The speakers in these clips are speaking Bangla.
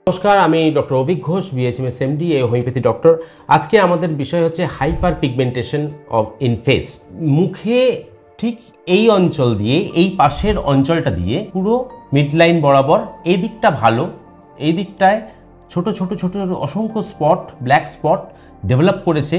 নমস্কার, আমি doctor Abhik Ghosh, BHMS MD, homeopathy doctor. আজকে আমাদের বিষয় হচ্ছে হাইপার পিগমেন্টেশন ইন ফেস। মুখে ঠিক এই অঞ্চল দিয়ে, এই পাশের অঞ্চলটা দিয়ে পুরো মিড লাইন বরাবর এই দিকটা ভালো, এই দিকটায় ছোট ছোট ছোট অসংখ্য স্পট, ব্ল্যাক স্পট ডেভেলপ করেছে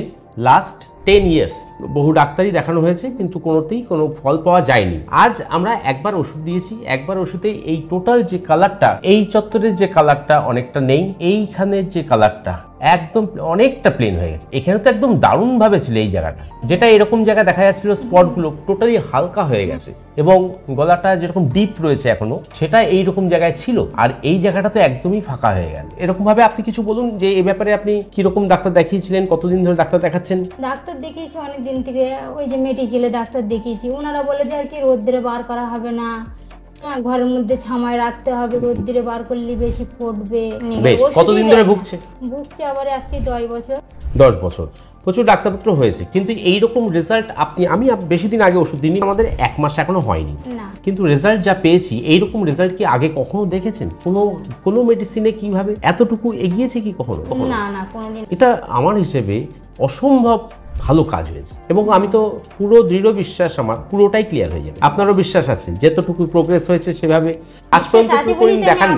লাস্ট 10 ইয়ার্স। বহু ডাক্তারই দেখানো হয়েছে কিন্তু কোনোতেই কোনো ফল পাওয়া যায়নি। আজ আমরা একবার ওষুধ দিয়েছি, একবার ওষুধে এই টোটাল যে কালারটা, এই চত্বরের যে কালারটা অনেকটা নেই, এইখানের যে কালারটা একদম অনেকটা প্লেন হয়ে গেছে। এখানে তো একদম দারুণভাবে ছিল এই জায়গাটা, যেটা এরকম জায়গা দেখা যাচ্ছিল স্পটগুলো টোটালি হালকা হয়ে গেছে এবং গলাটা যেরকম ডিপ রয়েছে এখনো, সেটা এইরকম জায়গায় ছিল, আর এই জায়গাটা তো একদমই ফাঁকা হয়ে গেল। এরকম ভাবে আপনি কিছু বলুন যে এই ব্যাপারে আপনি কিরকম ডাক্তার দেখিয়েছিলেন, কতদিন ধরে ডাক্তার দেখাচ্ছেন? ডাক্তার দেখিয়েছি অনেক দিন থেকে, ওই যে মেডিকেলে ডাক্তার দেখিয়েছি। ওনারা বলে যে আর কি রোদ্রে বার করা হবে না, ঘরের মধ্যে ছামায় রাখতে হবে, রোদ্রে বার করলে বেশি ফুটবে। কতদিন ধরে ভুগছে? আবার আজকে 10 বছর। 10 বছর প্রচুর ডাক্তারপত্র হয়েছে, কিন্তু এইরকম রেজাল্ট আমি বেশি দিন আগে ওষুধ দিইনি, আমাদের 1 মাস এখনো হয়নি, কিন্তু রেজাল্ট যা পেয়েছি, এইরকম রেজাল্ট কি আগে কখনো দেখেছেন? কোনো মেডিসিনে কিভাবে এতটুকু এগিয়েছে কি কখনো? না না, কোনোদিন। এটা আমার হিসেবে অসম্ভব ভালো কাজ হয়েছে এবং আমি তো পুরো দৃঢ় বিশ্বাস, আমার পুরোটাই ক্লিয়ার হয়ে যাবে। আপনারও বিশ্বাস আছে যেতটুকু প্রোগ্রেস হয়েছে সেভাবে আজ পর্যন্ত দেখান।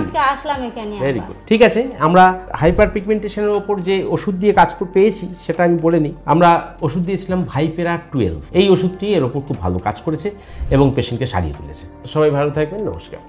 ভেরি গুড, ঠিক আছে। আমরা হাইপার পিগমেন্টেশনের ওপর যে ওষুধ দিয়ে কাজ পেয়েছি সেটা আমি বলে নিই। আমরা ওষুধ দিয়েছিলাম ভাইপেরা 12। এই ওষুধটি এর ওপর খুব ভালো কাজ করেছে এবং পেশেন্টকে সারিয়ে তুলেছে। সবাই ভালো থাকবেন, নমস্কার।